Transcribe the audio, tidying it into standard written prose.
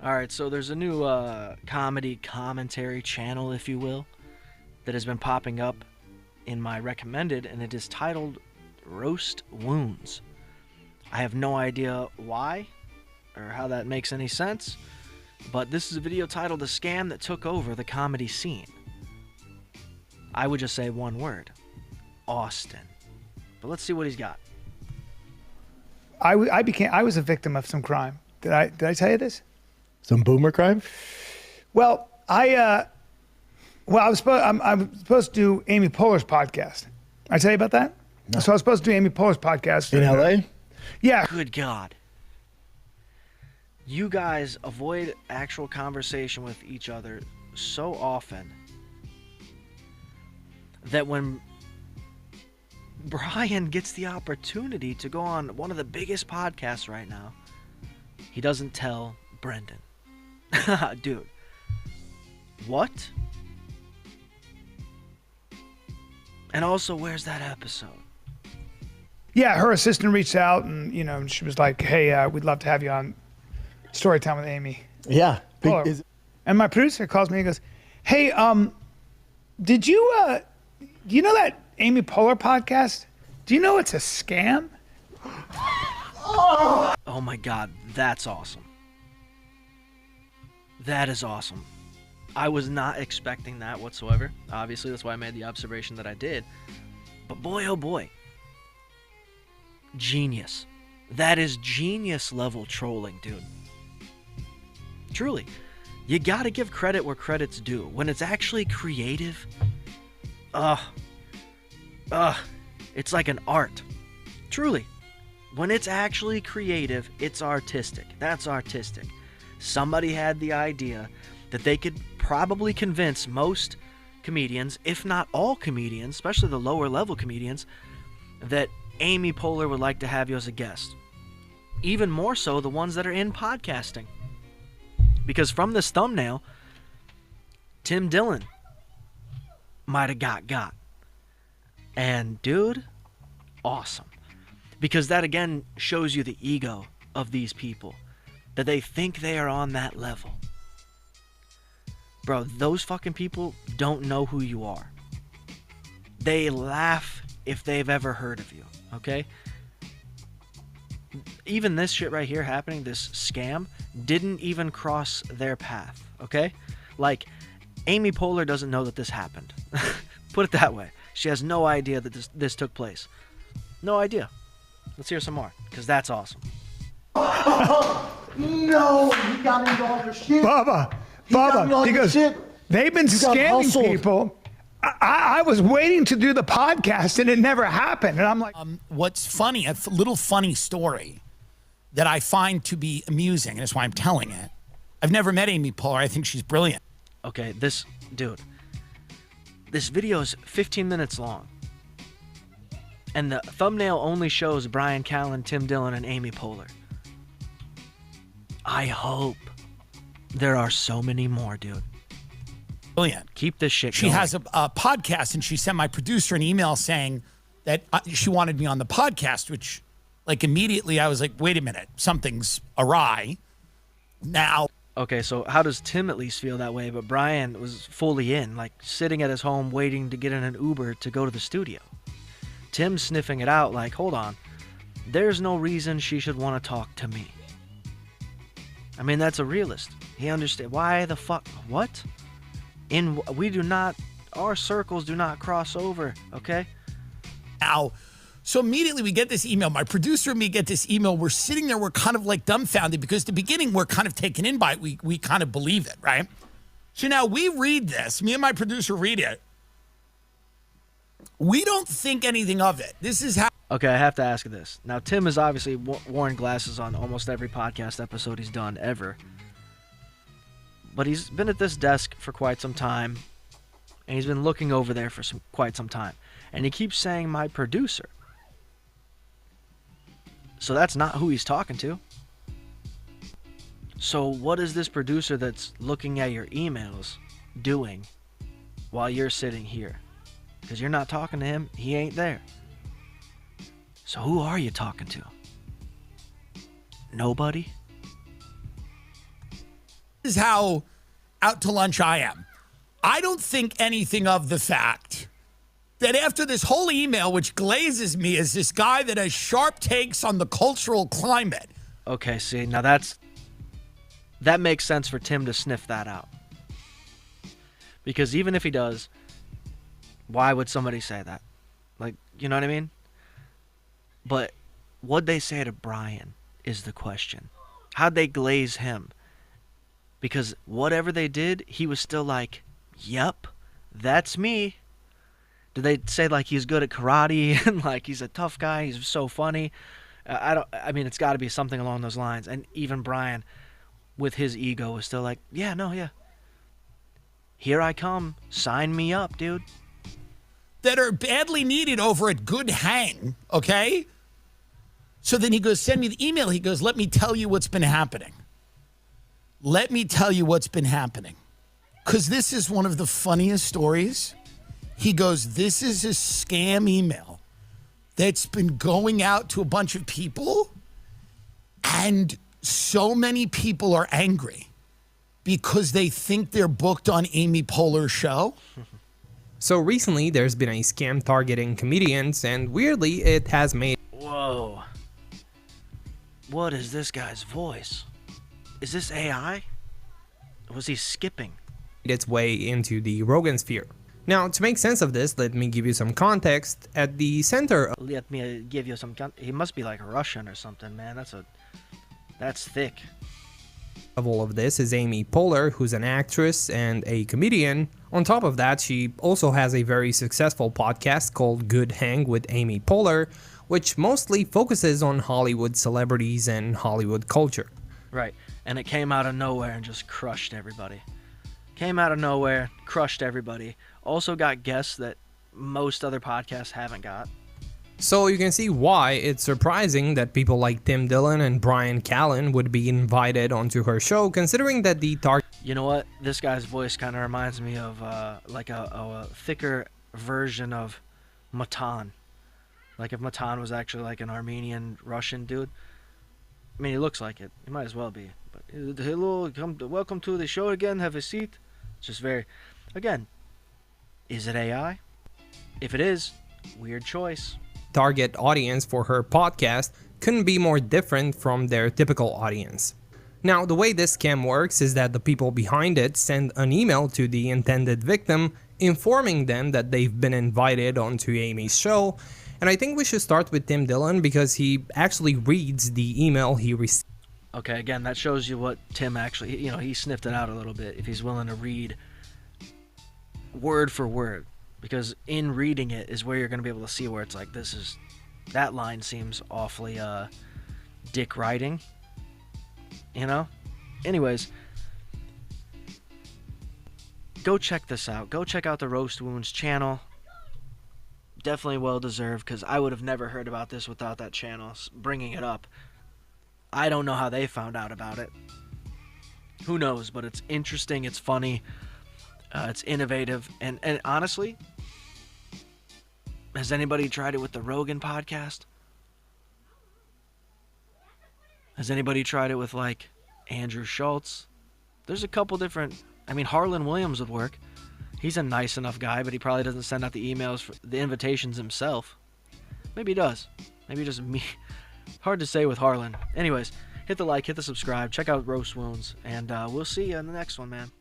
Alright, so there's a new comedy commentary channel, if you will, that has been popping up in my recommended, and it is titled Roast Wounds. I have no idea why or how that makes any sense, but this is a video titled The Scam That Took Over the Comedy Scene. I would just say one word: Austin. But let's see what he's got. I was a victim of some crime. Did I tell you this? Some boomer crime? Well, I'm supposed to do Amy Poehler's podcast. I tell you about that? No. So I was supposed to do Amy Poehler's podcast In LA? Yeah. Good God. You guys avoid actual conversation with each other so often that when Bryan gets the opportunity to go on one of the biggest podcasts right now, he doesn't tell Brendan. Dude. What? And also, where's that episode? Yeah, her assistant reached out and, she was like, hey, we'd love to have you on Storytime with Amy. Yeah. Poehler. And my producer calls me and goes, hey, did you, do you know that Amy Poehler podcast? Do you know it's a scam? Oh my God, that's awesome. That is awesome. I was not expecting that whatsoever. Obviously, that's why I made the observation that I did. But boy, oh boy. Genius. That is genius level trolling, dude. Truly. You gotta give credit where credit's due. When it's actually creative, it's like an art. Truly. When it's actually creative, it's artistic. That's artistic. Somebody had the idea that they could probably convince most comedians, if not all comedians, especially the lower level comedians, that Amy Poehler would like to have you as a guest. Even more so the ones that are in podcasting. Because from this thumbnail, Tim Dillon might have got. And dude, awesome. Because that again shows you the ego of these people. That they think they are on that level. Bro, those fucking people don't know who you are. They laugh if they've ever heard of you, okay? Even this shit right here happening, this scam, didn't even cross their path, okay? Like, Amy Poehler doesn't know that this happened. Put it that way. She has no idea that this took place. No idea. Let's hear some more, because that's awesome. No, he got into all the shit. Bubba, he goes, they've been scamming people. I was waiting to do the podcast and it never happened. And I'm like, what's funny, a little funny story that I find to be amusing, and that's why I'm telling it. I've never met Amy Poehler. I think she's brilliant. Okay, this video is 15 minutes long. And the thumbnail only shows Bryan Callen, Tim Dillon, and Amy Poehler. I hope there are so many more, dude. Brilliant. Keep this shit She going. has a podcast, and she sent my producer an email saying that she wanted me on the podcast, which, like, immediately I was like, wait a minute, something's awry. Now. Okay, so how does Tim at least feel that way? But Bryan was fully in, like sitting at his home waiting to get in an Uber to go to the studio. Tim's sniffing it out like, hold on, there's no reason she should want to talk to me. I mean, that's a realist. He understands. Why the fuck? What? Our circles do not cross over, okay? Now, so immediately we get this email. My producer and me get this email. We're sitting there. We're kind of like dumbfounded because at the beginning we're kind of taken in by it. We kind of believe it, right? So now we read this. Me and my producer read it. We don't think anything of it. This is how. Okay, I have to ask this. Now, Tim has obviously worn glasses on almost every podcast episode he's done ever. But he's been at this desk for quite some time. And he's been looking over there for quite some time. And he keeps saying, my producer. So that's not who he's talking to. So what is this producer that's looking at your emails doing while you're sitting here? Because you're not talking to him. He ain't there. So who are you talking to? Nobody? is how out to lunch I am. I don't think anything of the fact that after this whole email, which glazes me as this guy that has sharp takes on the cultural climate. Okay, see, now that makes sense for Tim to sniff that out. Because even if he does, why would somebody say that? Like, you know what I mean? But what'd they say to Bryan is the question. How'd they glaze him? Because whatever they did, he was still like, yep, that's me. Did they say like he's good at karate and like he's a tough guy, he's so funny? I mean, it's got to be something along those lines. And even Bryan, with his ego, was still like, yeah. Here I come. Sign me up, dude. That are badly needed over at Good Hang, okay? So then he goes, send me the email. He goes, let me tell you what's been happening. Let me tell you what's been happening. Because this is one of the funniest stories. He goes, this is a scam email that's been going out to a bunch of people. And so many people are angry because they think they're booked on Amy Poehler's show. So recently, there's been a scam targeting comedians, and weirdly, it has made Whoa. What is this guy's voice? Is this AI? Was he skipping? its way into the Rogan sphere. Now, to make sense of this, let me give you some context. At the center Let me give you some. He must be like Russian or something, man. That's thick. of all of this is Amy Poehler, who's an actress and a comedian. On top of that, she also has a very successful podcast called Good Hang with Amy Poehler, which mostly focuses on Hollywood celebrities and Hollywood culture. Right. And it came out of nowhere and just crushed everybody. Came out of nowhere, crushed everybody. Also got guests that most other podcasts haven't got. So you can see why it's surprising that people like Tim Dillon and Bryan Callen would be invited onto her show, considering that the target... You know what? This guy's voice kind of reminds me of like a thicker version of Matan. Like if Matan was actually like an Armenian Russian dude. I mean, he looks like it. He might as well be. But hello, welcome to the show again. Have a seat. It's just very... Again, is it AI? If it is, weird choice. target audience for her podcast couldn't be more different from their typical audience. Now, the way this scam works is that the people behind it send an email to the intended victim informing them that they've been invited onto Amy's show. And I think we should start with Tim Dillon because he actually reads the email he received. Okay, again, that shows you what Tim actually, he sniffed it out a little bit if he's willing to read word for word. Because in reading it is where you're going to be able to see where it's like, that line seems awfully dick writing, Anyways, go check this out. Go check out the Roast Wounds channel. Definitely well deserved, because I would have never heard about this without that channel bringing it up. I don't know how they found out about it. Who knows, but it's interesting, it's funny. It's innovative, and honestly, has anybody tried it with the Rogan podcast? Has anybody tried it with, like, Andrew Schultz? There's a couple different... I mean, Harlan Williams would work. He's a nice enough guy, but he probably doesn't send out the emails, for the invitations himself. Maybe he does. Maybe just me. Hard to say with Harlan. Anyways, hit the like, hit the subscribe, check out Roast Wounds, and we'll see you in the next one, man.